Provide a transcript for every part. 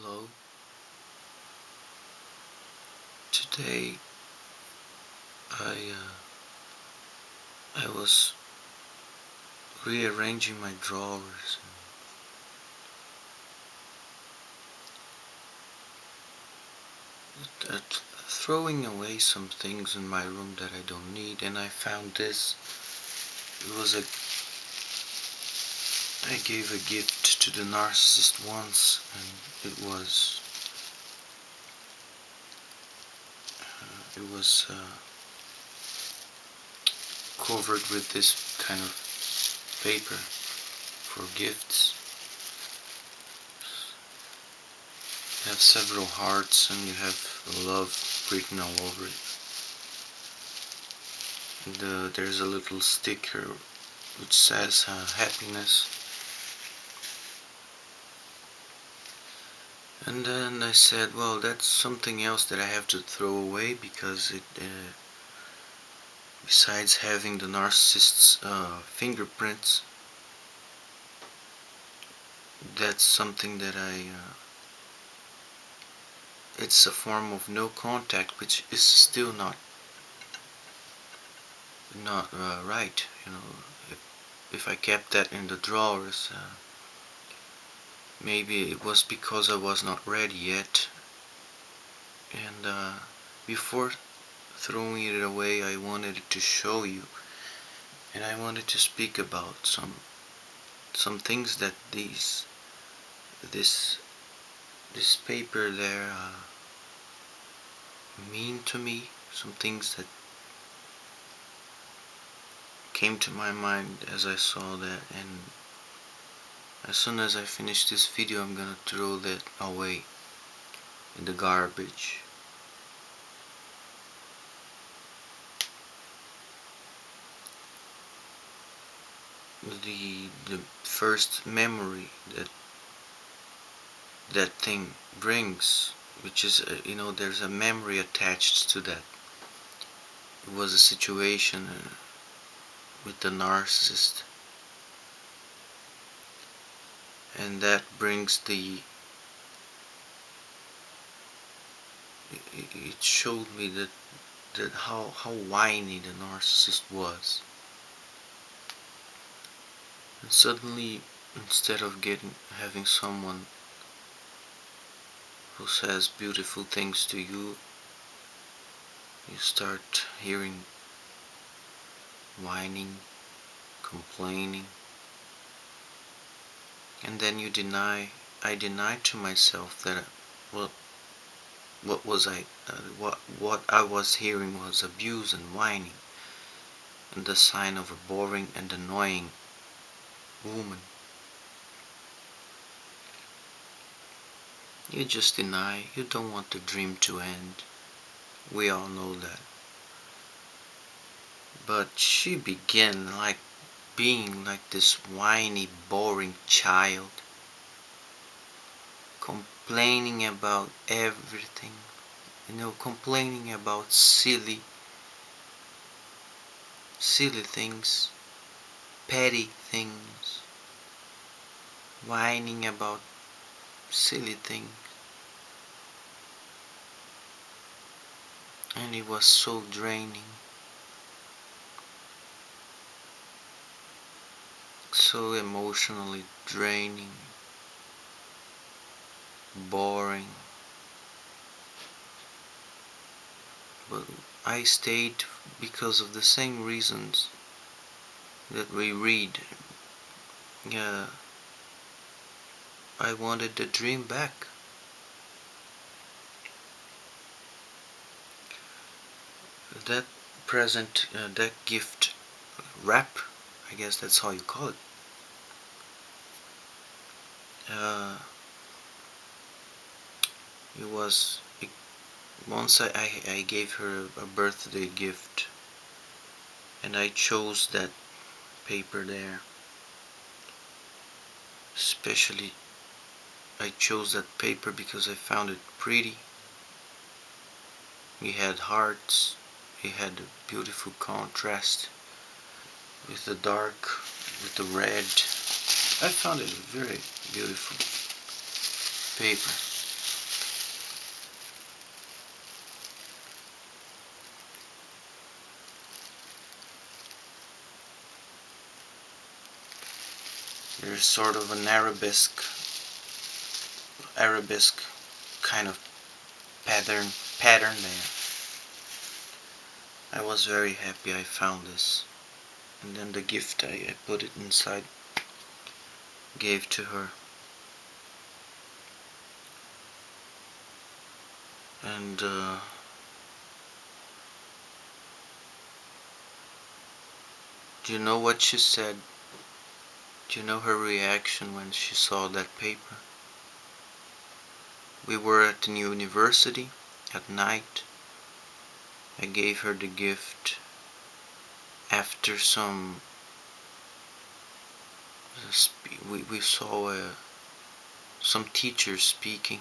Hello. Today I was rearranging my drawers and throwing away some things in my room that I don't need, and I found this. I gave a gift to the narcissist once, and it was covered with this kind of paper for gifts. You have several hearts and you have love written all over it. And there's a little sticker which says happiness. And then I said, well, that's something else that I have to throw away, because besides having the narcissist's fingerprints, that's something that it's a form of no contact, which is still not right. If I kept that in the drawers, maybe it was because I was not ready yet. And before throwing it away, I wanted to show you, and I wanted to speak about some things that this paper there mean to me. Some things that came to my mind as I saw that, and as soon as I finish this video, I'm gonna throw that away in the garbage. The first memory that thing brings, which is there's a memory attached to that. It was a situation with the narcissist, and that brings it showed me that how whiny the narcissist was. And suddenly, instead of having someone who says beautiful things to you, you start hearing whining, complaining, and then I denied to myself that what I was hearing was abuse and whining, and the sign of a boring and annoying woman. You just deny. You don't want the dream to end. We all know that. But she began being like this whiny, boring child, complaining about everything, complaining about silly things, petty things, whining about silly things. And it was so draining, so emotionally draining, boring. But I stayed because of the same reasons that we read. I wanted the dream back. That present, that gift wrap, I guess that's how you call it. It was once I gave her a birthday gift, and I chose that paper there. Especially I chose that paper because I found it pretty. It had hearts. It had a beautiful contrast with the dark, with the red. I found it a very beautiful paper. There's sort of an arabesque kind of pattern there. I was very happy I found this. And then the gift, I put it inside, gave to her. And do you know what she said? Do you know her reaction when she saw that paper? We were at the university at night. I gave her the gift after we saw some teachers speaking.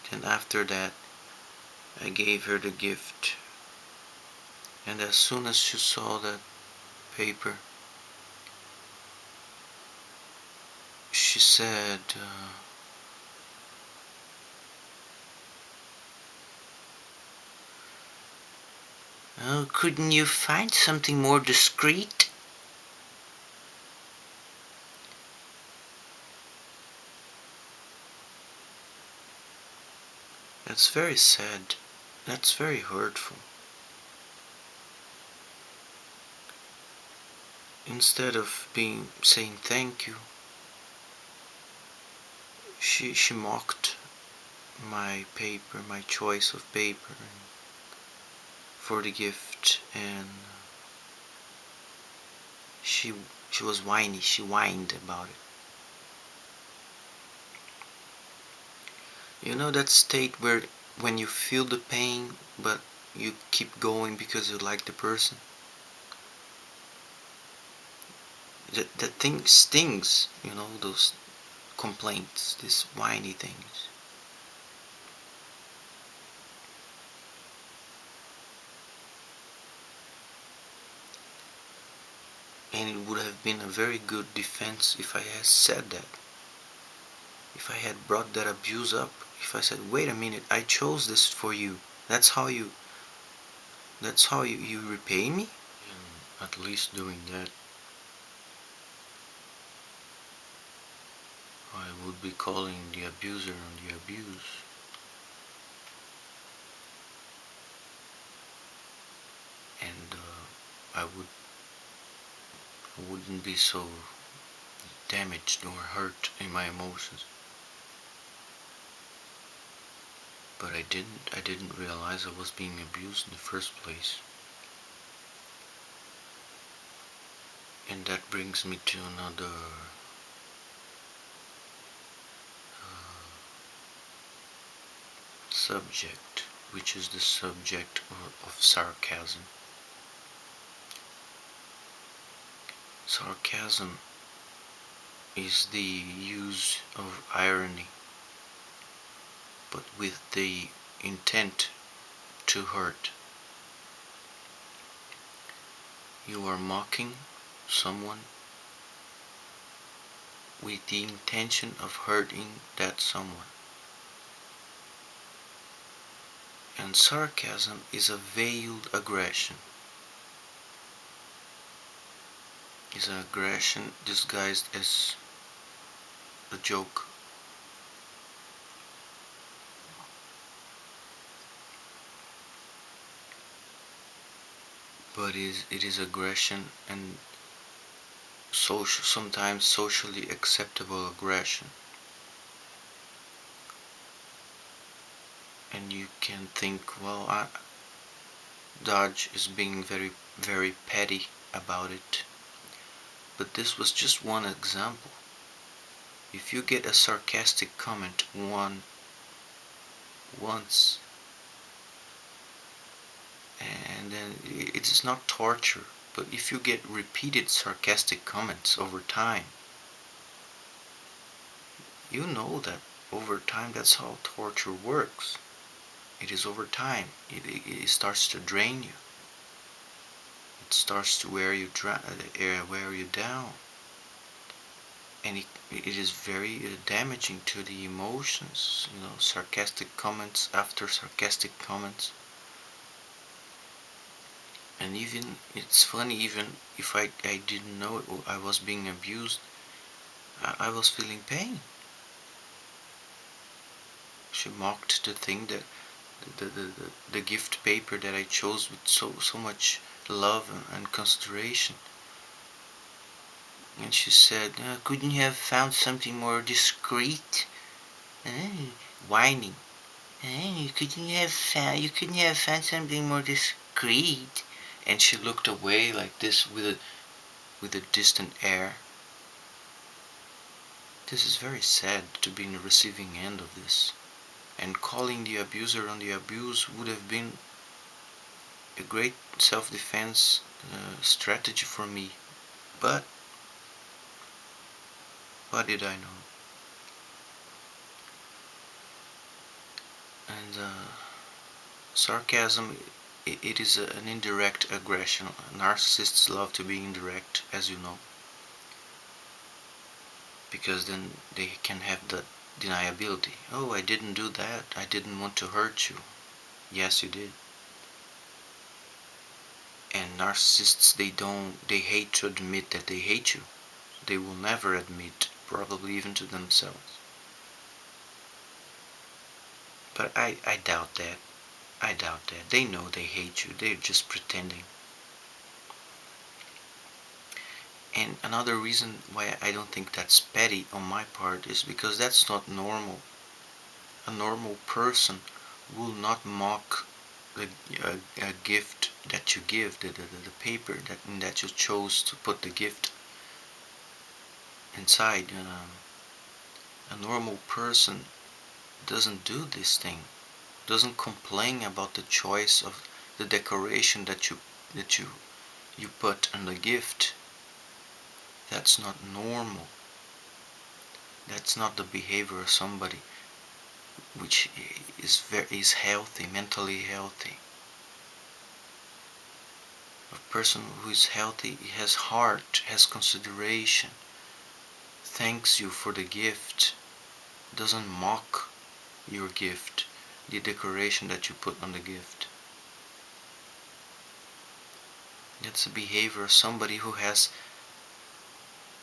Then after that I gave her the gift, and as soon as she saw that paper, she said, "Oh, couldn't you find something more discreet?" That's very sad. That's very hurtful. Instead of saying thank you, she mocked my paper, my choice of paper for the gift, and she was whiny. She whined about it. You know that state where when you feel the pain but you keep going because you like the person? That thing stings, you know, those complaints, these whiny things. And it would have been a very good defense if I had said that. If I had brought that abuse up. If I said, wait a minute, I chose this for you. That's how you repay me? And at least doing that, I would be calling the abuser on the abuse. And I wouldn't be so damaged or hurt in my emotions. But I didn't realize I was being abused in the first place. And that brings me to another subject, which is the subject of sarcasm. Sarcasm is the use of irony, but with the intent to hurt. You are mocking someone with the intention of hurting that someone. And sarcasm is a veiled aggression. It's an aggression disguised as a joke. But it is aggression, and sometimes socially acceptable aggression. And you can think, well, Dodge is being very, very petty about it. But this was just one example. If you get a sarcastic comment once, and then it is not torture, but if you get repeated sarcastic comments over time, you know that over time that's how torture works. It is over time. It starts to drain you. It starts to wear you down. And it is very damaging to the emotions, you know, sarcastic comments after sarcastic comments. And even, it's funny, even if I didn't know it, I was being abused, I was feeling pain. She mocked the thing that the gift paper that I chose with so much love and consideration. And she said, couldn't you have found something more discreet? Whining. You couldn't have found something more discreet. And she looked away like this with a distant air. This is very sad to be in the receiving end of this. And calling the abuser on the abuse would have been a great self-defense strategy for me. But what did I know? And sarcasm, it is an indirect aggression. Narcissists love to be indirect, as you know, because then they can have the deniability. Oh, I didn't do that. I didn't want to hurt you. Yes, you did. And narcissists, they hate to admit that they hate you. They will never admit, probably even to themselves. But I doubt that. I doubt that. They know they hate you. They're just pretending. And another reason why I don't think that's petty on my part is because that's not normal. A normal person will not mock a gift that you give, the paper that you chose to put the gift inside. A normal person doesn't do this thing, doesn't complain about the choice of the decoration that you put on the gift. That's not normal. That's not the behavior of somebody which is healthy, mentally healthy. A person who is healthy has heart, has consideration, thanks you for the gift, doesn't mock your gift, the decoration that you put on the gift. That's the behavior of somebody who has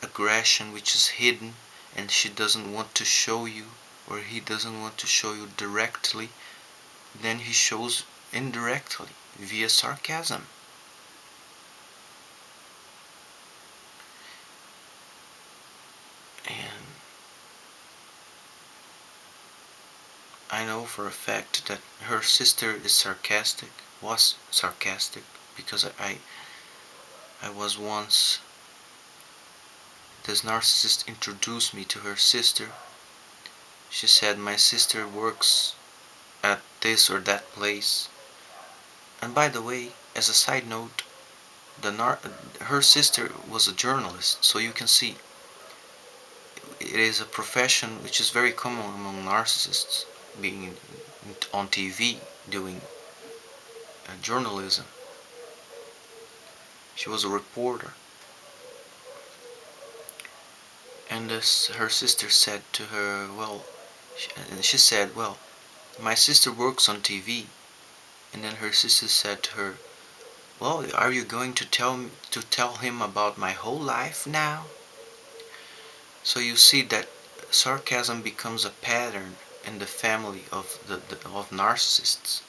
aggression which is hidden and she doesn't want to show you, or he doesn't want to show you directly, then he shows indirectly via sarcasm. And I know for a fact that her sister is sarcastic, was sarcastic, because I was once, this narcissist introduced me to her sister. She said my sister works at this or that place. And by the way, as a side note, her sister was a journalist, so you can see it is a profession which is very common among narcissists, being on TV doing journalism. She was a reporter. And her sister said to her, she said, well, my sister works on TV. And then her sister said to her, well, are you going to tell him about my whole life now? So you see that sarcasm becomes a pattern in the family of narcissists.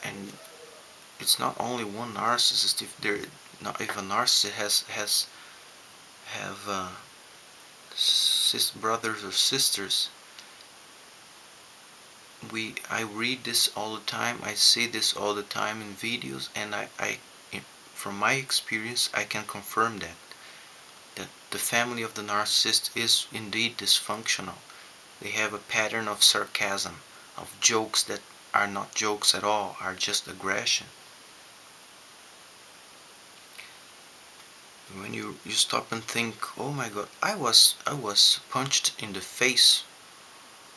And it's not only one narcissist. If a narcissist have brothers or sisters, I read this all the time. I see this all the time in videos, and from my experience, I can confirm that the family of the narcissist is indeed dysfunctional. They have a pattern of sarcasm, of jokes that are not jokes at all, are just aggression. When you stop and think, oh my God, I was punched in the face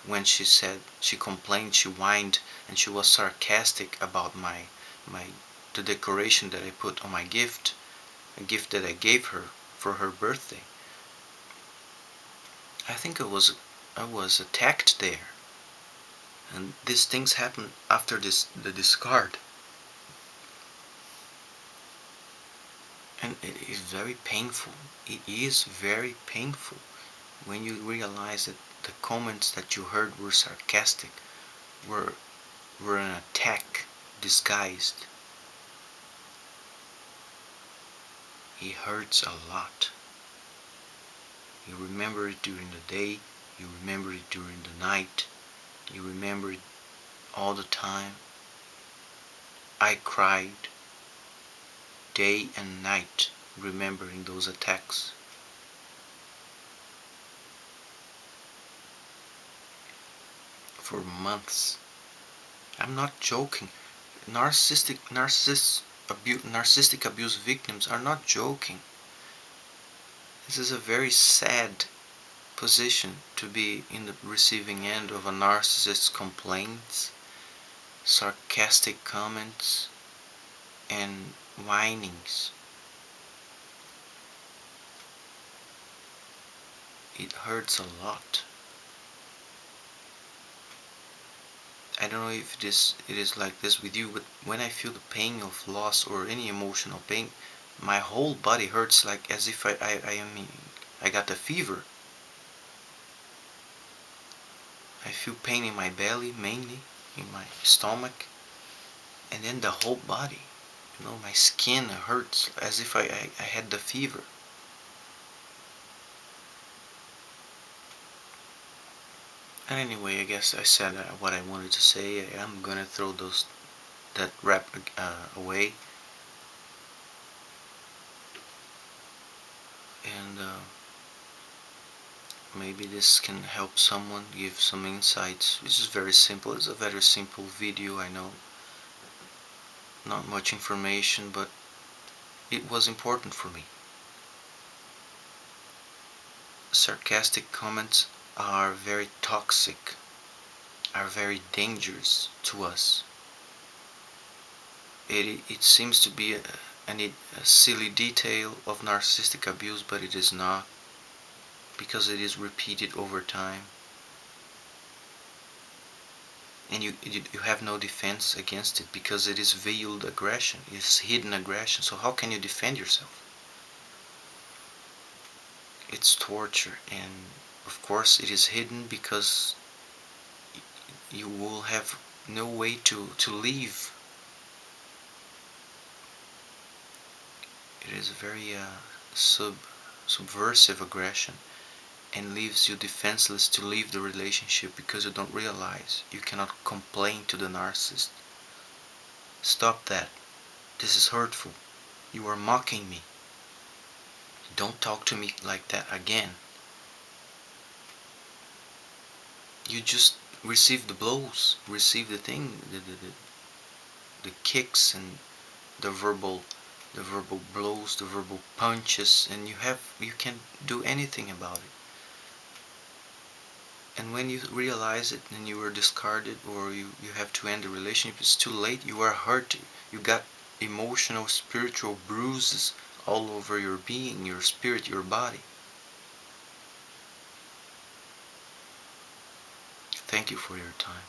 when she complained, she whined, and she was sarcastic about the decoration that I put on my gift, a gift that I gave her for her birthday. I think I was attacked there. And these things happen after the discard. And it is very painful. It is very painful when you realize that the comments that you heard were sarcastic, were an attack disguised. It hurts a lot. You remember it during the day, you remember it during the night, you remember it all the time. I cried day and night remembering those attacks. For months. I'm not joking. Narcissistic abuse victims are not joking. This is a very sad position to be in the receiving end of a narcissist's complaints, sarcastic comments, and whinings. It hurts a lot. I don't know if it is like this with you, but when I feel the pain of loss or any emotional pain, my whole body hurts, like as if I got a fever. I feel pain in my belly, mainly in my stomach, and then the whole body. My skin hurts as if I had the fever. And anyway, I guess I said what I wanted to say. I'm gonna throw that rap away, and maybe this can help someone, give some insights. This is very simple. It's a very simple video, I know. Not much information, but it was important for me. Sarcastic comments are very toxic, are very dangerous to us. It seems to be a silly detail of narcissistic abuse, but it is not, because it is repeated over time. And you have no defense against it, because it is veiled aggression, it's hidden aggression. So how can you defend yourself? It's torture, and of course it is hidden because you will have no way to leave. It is a very subversive aggression, and leaves you defenseless to leave the relationship, because you don't realize you cannot complain to the narcissist. Stop that. This is hurtful. You are mocking me. Don't talk to me like that again. You just receive the blows, receive the thing, the kicks and the verbal blows, the verbal punches, and you can't do anything about it. And when you realize it and you are discarded, or you have to end the relationship, it's too late. You are hurt. You got emotional, spiritual bruises all over your being, your spirit, your body. Thank you for your time.